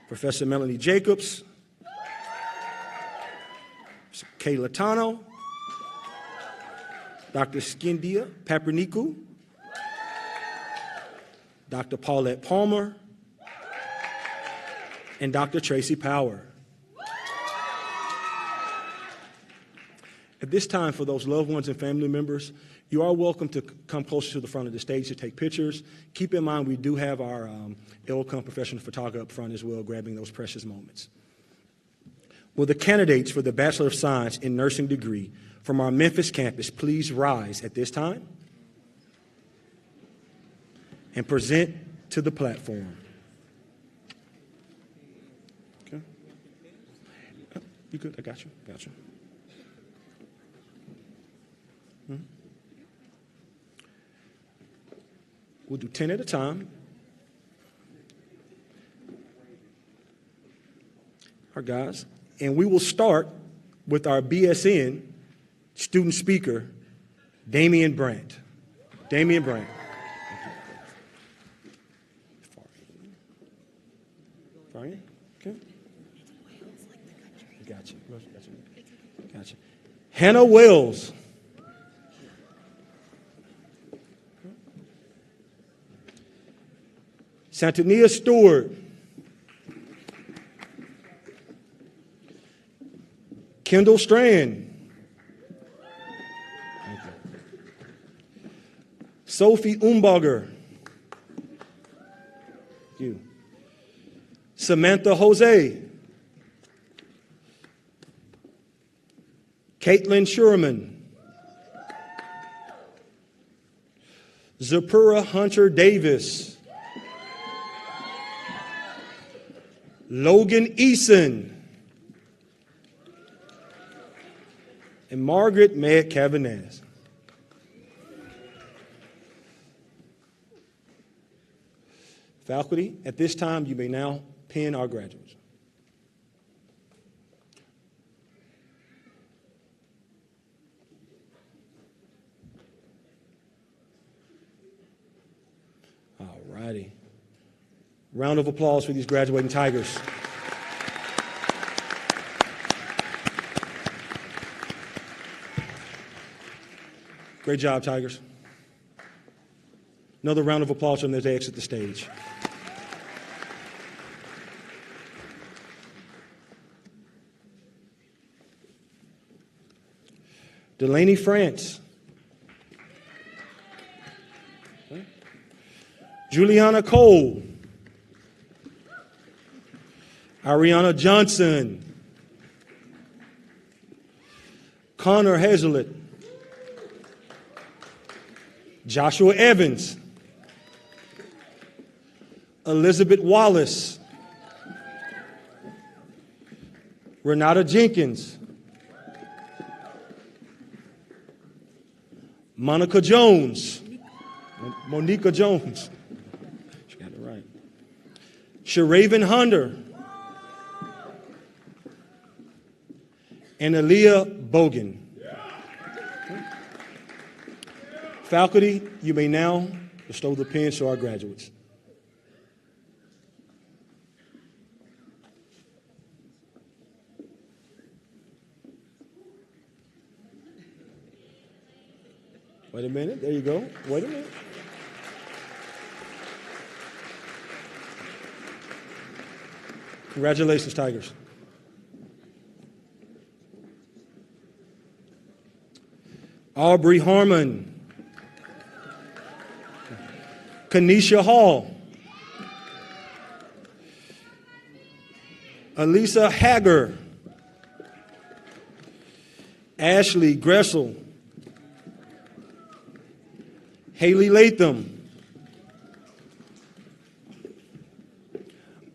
Professor Melanie Jacobs, Kayla Tano, Dr. Skindia Paperniku, Dr. Paulette Palmer, and Dr. Tracy Power. At this time, for those loved ones and family members, you are welcome to come closer to the front of the stage to take pictures. Keep in mind, we do have our LCON professional photographer up front as well, grabbing those precious moments. Will the candidates for the Bachelor of Science in Nursing degree from our Memphis campus please rise at this time and present to the platform? Okay. You good? I got you. Got you. We'll do 10 at a time. Our guys. And we will start with our BSN student speaker, Damian Brandt. Damian Brandt. Farian? Okay. Gotcha. Gotcha. Hannah Wells. Santania Stewart. Kendall Strand. Sophie Umbacher. You. Samantha Jose. Caitlin Sherman. Zipporah Hunter Davis. Logan Eason. And Margaret Meg Cavanaz. Faculty, at this time, you may now pin our graduates. All righty. Round of applause for these graduating Tigers. Great job, Tigers. Another round of applause for them as they exit the stage. Delaney France. Juliana Cole. Ariana Johnson. Connor Hazlett. Joshua Evans. Elizabeth Wallace. Renata Jenkins. Monica Jones. Monica Jones. She got it right. Sharaven Hunter. And Aaliyah Bogan. Faculty, you may now bestow the pins to our graduates. Wait a minute. There you go. Wait a minute. Congratulations, Tigers. Aubrey Harmon. Kanisha Hall. Elisa Hager. Ashley Gressel. Haley Latham.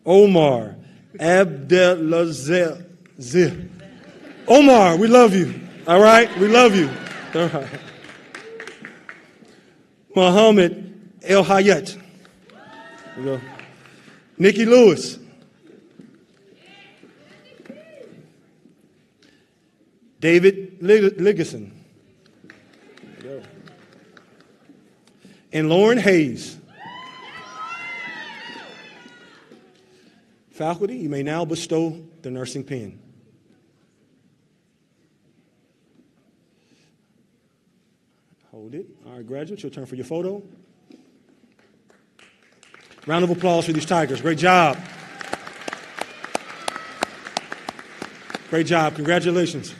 Omar Abdelaziz. Omar, we love you. All right? We love you. All right. Muhammad El Hayat. There we go. Nikki Lewis. David Liggison. And Lauren Hayes. Faculty, you may now bestow the nursing pin. Hold it. All right, graduates, your turn for your photo. Round of applause for these Tigers. Great job. Great job. Congratulations.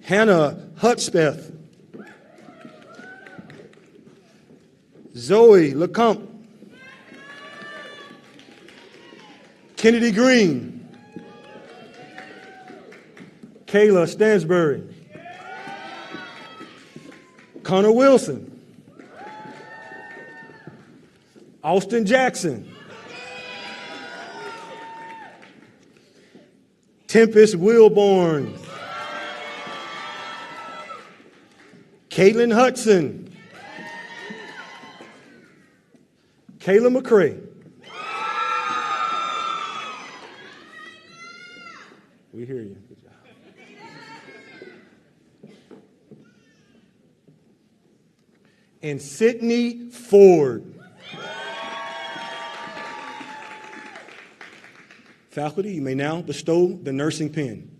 Hannah Hutspeth. Zoe LeCompte. Kennedy Green. Kayla Stansbury. Connor Wilson. Austin Jackson. Tempest Wilborn. Caitlin Hudson. Kayla McCray. We hear you. Good job. And Sydney Ford. Faculty, you may now bestow the nursing pin.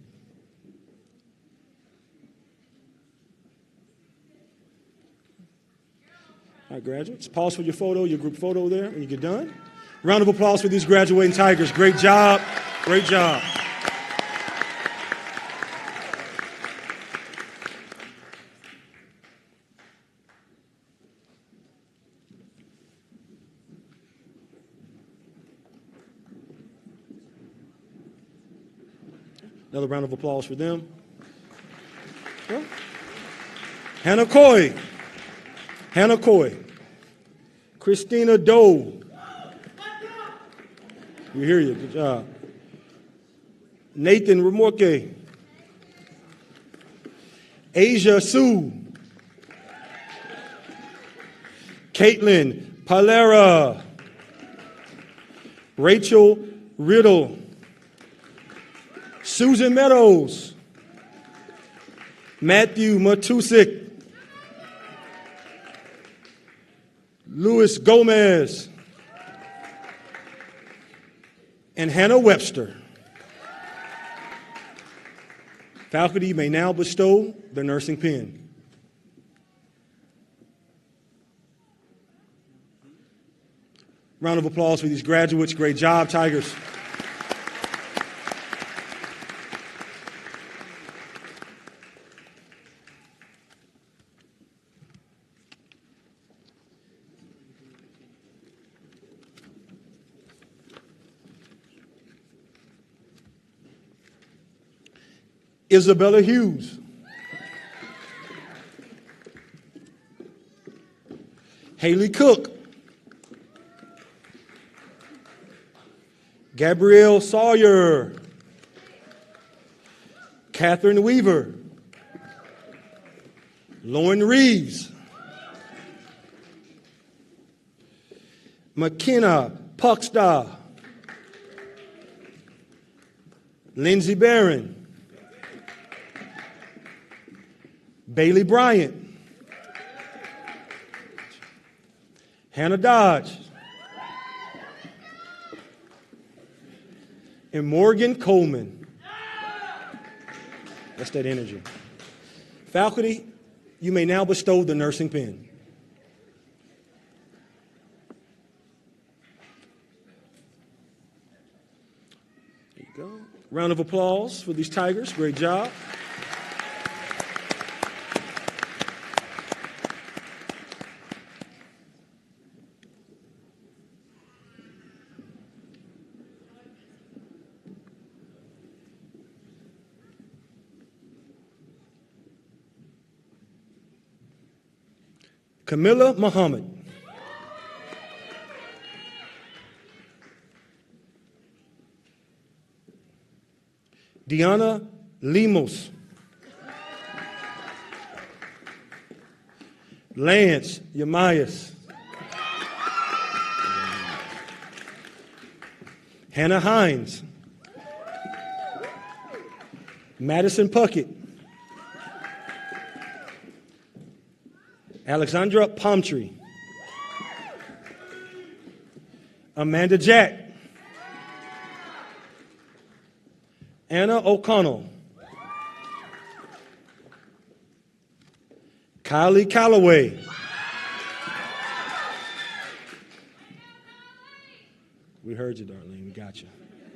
All right, graduates, pause for your photo, your group photo there when you get done. Round of applause for these graduating Tigers. Great job. Great job. Another round of applause for them. Yeah. Hannah Coy. Hannah Coy. Christina Doe. We hear you. Good job. Nathan Remorque. Asia Sue. Caitlin Palera. Rachel Riddle. Susan Meadows. Matthew Matusik. Luis Gomez. And Hannah Webster. Faculty, you may now bestow the nursing pin. Round of applause for these graduates. Great job, Tigers. Isabella Hughes. Haley Cook. Gabrielle Sawyer. Catherine Weaver. Lauren Reeves. McKenna Puckstar. Lindsay Barron. Bailey Bryant. Hannah Dodge. And Morgan Coleman. That's that energy. Faculty, you may now bestow the nursing pin. There you go. Round of applause for these Tigers. Great job. Camilla Muhammad. Diana Limos. Lance Yamias. Hannah Hines. Madison Puckett. Alexandra Palmtree. Amanda Jack. Anna O'Connell. Kylie Calloway. We heard you, Darlene. We got you.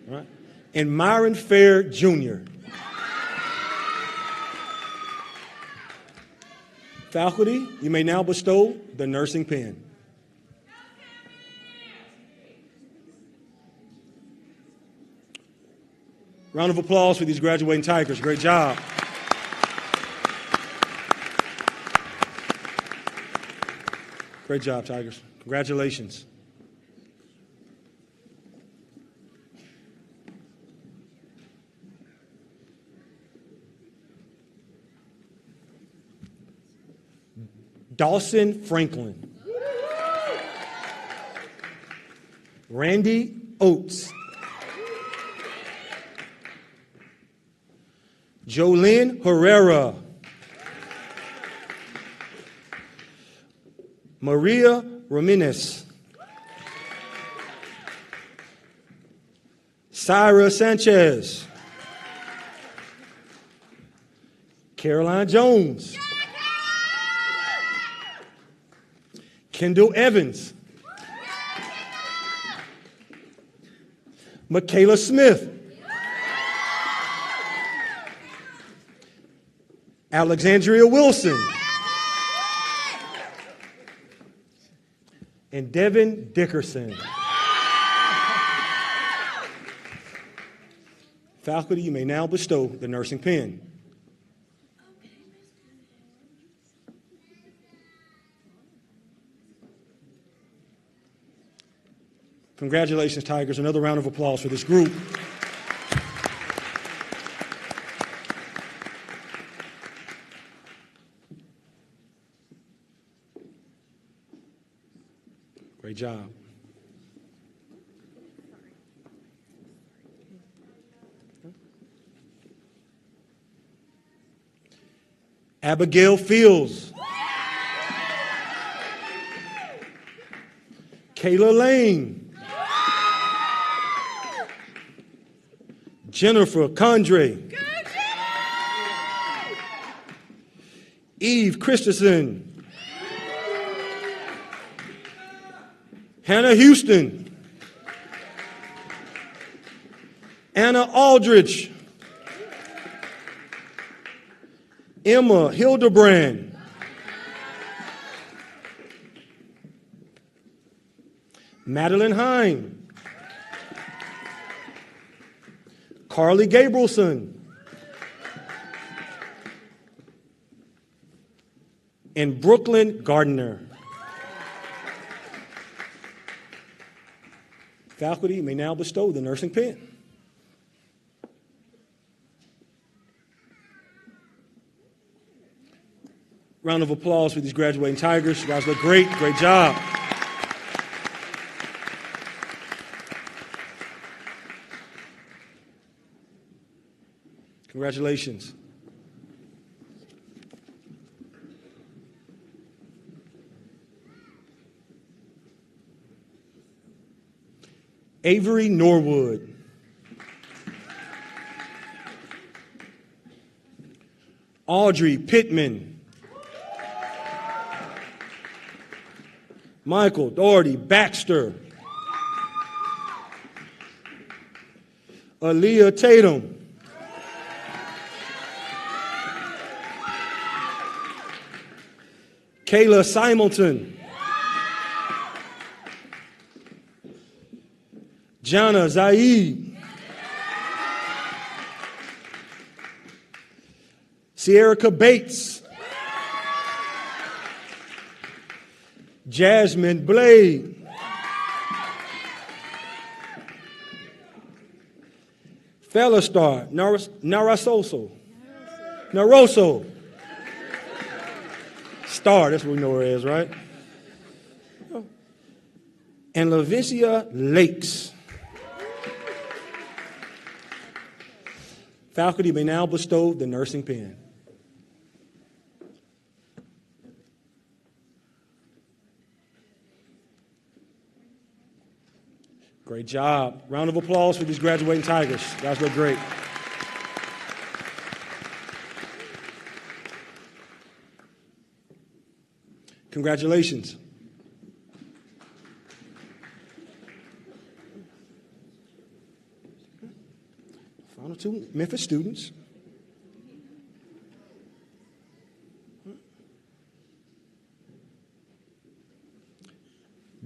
All right. And Myron Fair Jr. Faculty, you may now bestow the nursing pin. Round of applause for these graduating Tigers. Great job. Great job, Tigers. Congratulations. Dawson Franklin. Randy Oates. Jolene Herrera. Maria Ramirez. Syra Sanchez. Caroline Jones. Kendall Evans. Michaela Smith. Alexandria Wilson. And Devin Dickerson. Faculty, you may now bestow the nursing pin. Congratulations, Tigers. Another round of applause for this group. Great job. Abigail Fields. Kayla Lane. Jennifer Condre. Eve Christensen. Hannah Houston. Anna Aldrich. Emma Hildebrand. Madeline Hine. Carly Gabrielson. And Brooklyn Gardner. Faculty may now bestow the nursing pin. Round of applause for these graduating Tigers. You guys look great. Great job. Congratulations. Avery Norwood. Audrey Pittman. Michael Doherty Baxter. Aaliyah Tatum. Kayla Simonton. Jana Zaid. Sierra Bates. Jasmine Blade. Felistar Narasoso. Naroso. Star, that's what we know where it is, right? And Lavicia Lakes. Faculty may now bestow the nursing pin. Great job. Round of applause for these graduating Tigers. You guys look great. Congratulations. Final two Memphis students.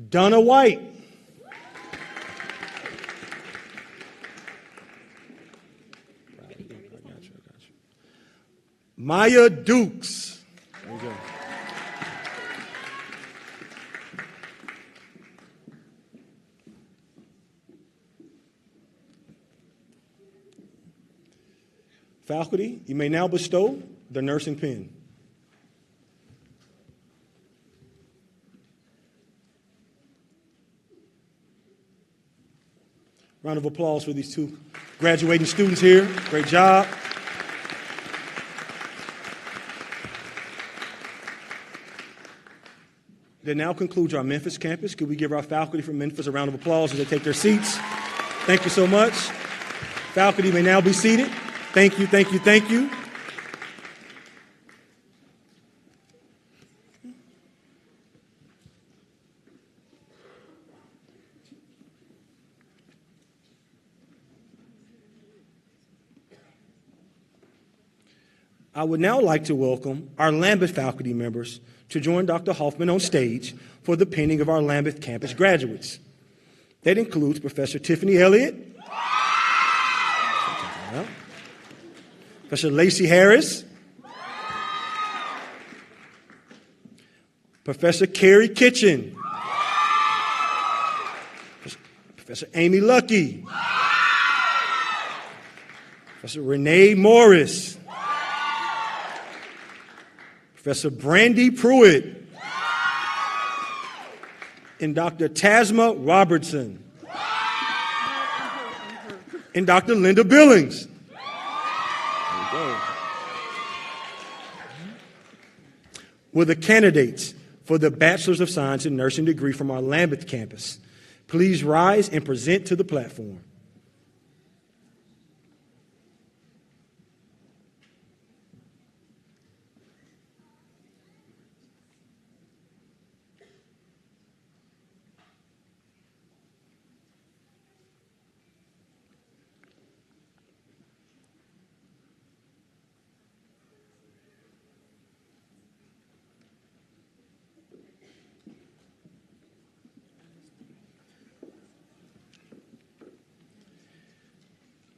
Donna White. Maya Dukes. There you go. Faculty, you may now bestow the nursing pin. Round of applause for these two graduating students here. Great job. That now concludes our Memphis campus. Could we give our faculty from Memphis a round of applause as they take their seats? Thank you so much. Faculty may now be seated. Thank you, thank you, thank you. I would now like to welcome our Lambeth faculty members to join Dr. Hoffman on stage for the pinning of our Lambeth campus graduates. That includes Professor Tiffany Elliott, Professor Lacey Harris, Professor Carrie Kitchen, Professor Amy Lucky, Professor Renee Morris, Professor Brandy Pruitt, and Dr. Tasma Robertson, and Dr. Linda Billings. Will the candidates for the Bachelor's of Science in Nursing degree from our Lambeth campus please rise and present to the platform?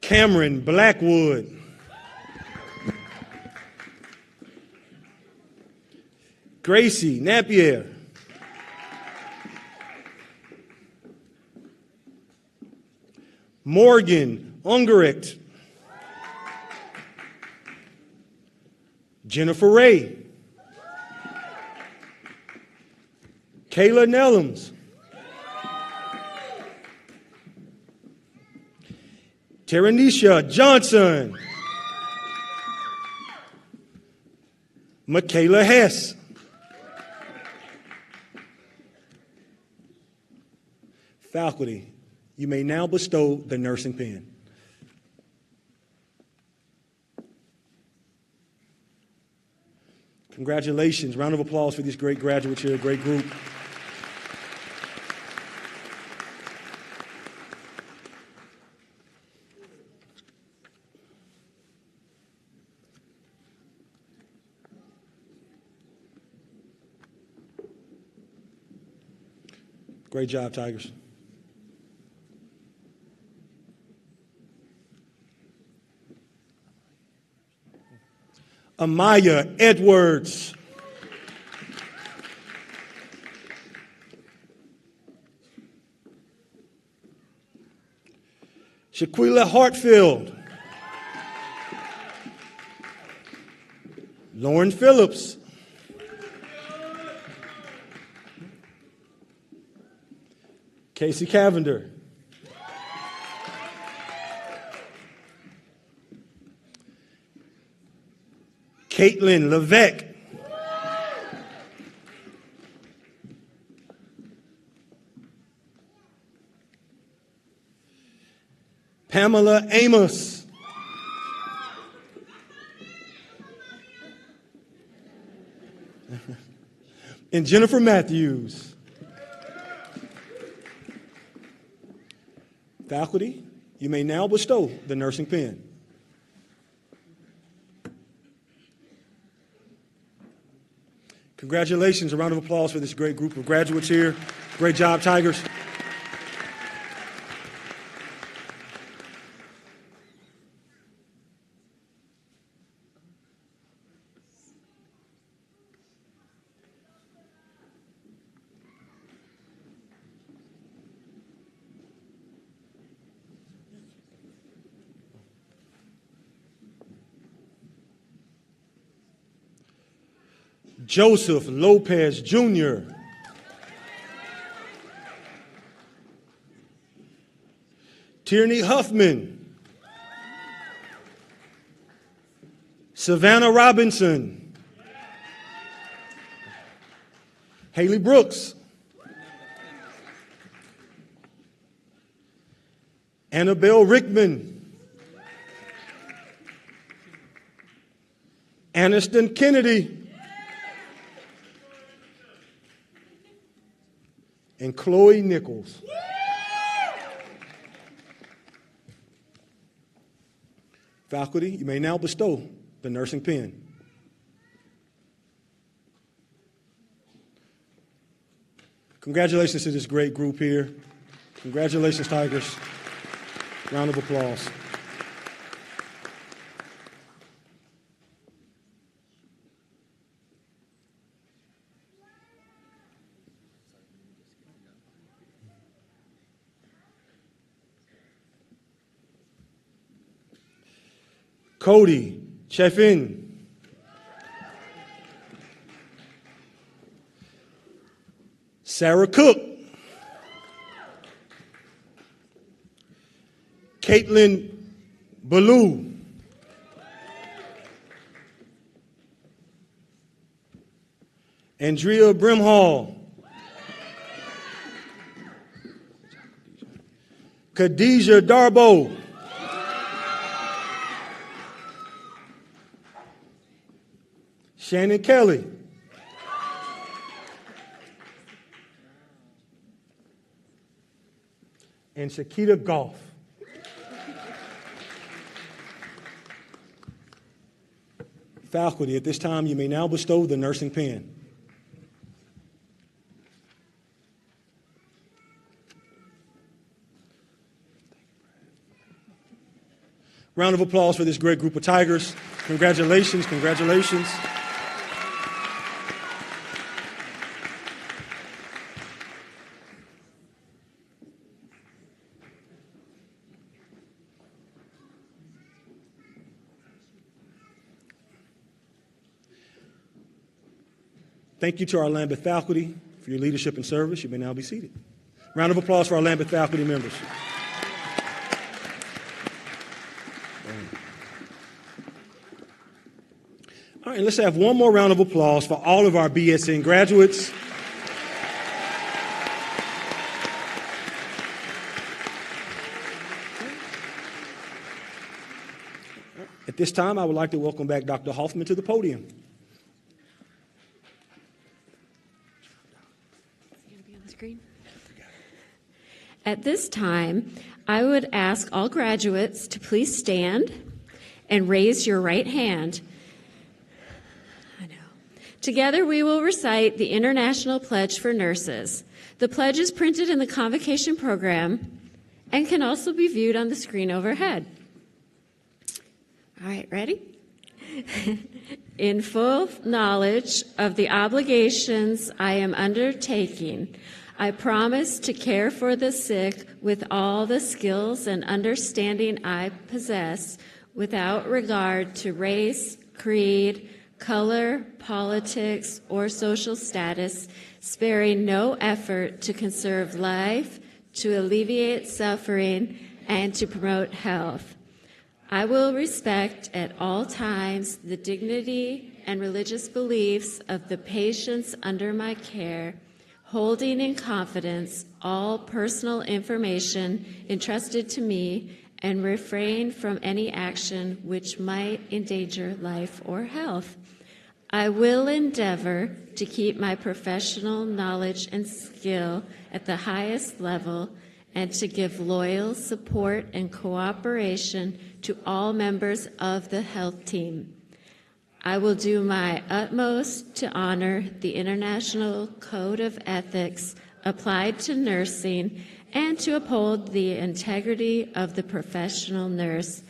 Cameron Blackwood, Gracie Napier, Morgan Ungerich, Jennifer Ray, Kayla Nellums, Teranisha Johnson, Michaela Hess, faculty, you may now bestow the nursing pin. Congratulations. Round of applause for these great graduates here, a great group. Great job, Tigers. Amaya Edwards. Shaquila Hartfield. Lauren Phillips. Casey Cavender. Caitlin Levesque. Pamela Amos. And Jennifer Matthews. Faculty, you may now bestow the nursing pin. Congratulations, a round of applause for this great group of graduates here. Great job, Tigers. Joseph Lopez Jr. Tierney Huffman, Savannah Robinson, Haley Brooks, Annabelle Rickman, Aniston Kennedy, and Chloe Nichols. Faculty, you may now bestow the nursing pin. Congratulations to this great group here. Congratulations, Tigers. Round of applause. Cody Chefin. Sarah Cook. Caitlin Ballou. Andrea Brimhall. Khadijah Darbo. Shannon Kelly. And Shakita Goff. Faculty, at this time, you may now bestow the nursing pin. Round of applause for this great group of Tigers. Congratulations, congratulations. Thank you to our Lambeth faculty for your leadership and service. You may now be seated. Round of applause for our Lambeth faculty members. All right, let's have one more round of applause for all of our BSN graduates. At this time, I would like to welcome back Dr. Hoffman to the podium. At this time, I would ask all graduates to please stand and raise your right hand. Together we will recite the International Pledge for Nurses. The pledge is printed in the convocation program and can also be viewed on the screen overhead. All right, ready? In full knowledge of the obligations I am undertaking, I promise to care for the sick with all the skills and understanding I possess, without regard to race, creed, color, politics, or social status, sparing no effort to conserve life, to alleviate suffering, and to promote health. I will respect at all times the dignity and religious beliefs of the patients under my care, holding in confidence all personal information entrusted to me, and refrain from any action which might endanger life or health. I will endeavor to keep my professional knowledge and skill at the highest level and to give loyal support and cooperation to all members of the health team. I will do my utmost to honor the International Code of Ethics applied to nursing and to uphold the integrity of the professional nurse.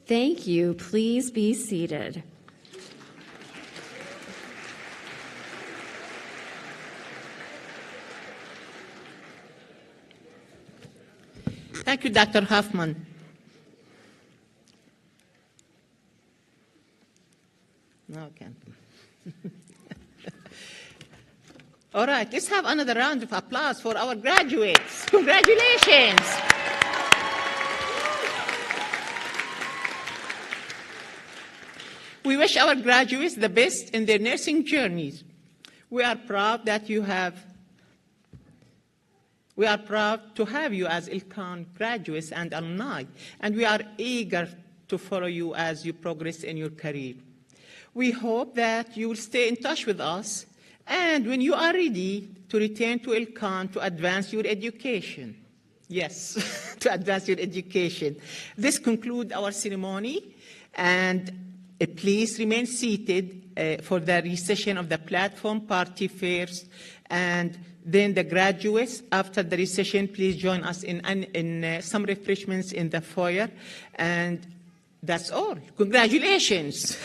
Thank you. Please be seated. Thank you, Dr. Hoffman. Okay. All right, let's have another round of applause for our graduates. Congratulations. We wish our graduates the best in their nursing journeys. We are proud to have you as LCON graduates and alumni, and we are eager to follow you as you progress in your career. We hope that you will stay in touch with us, and when you are ready, to return to LCON to advance your education. Yes, to advance your education. This concludes our ceremony, and please remain seated for the recession of the platform party first, and then the graduates. After the recession, please join us in some refreshments in the foyer, and that's all. Congratulations.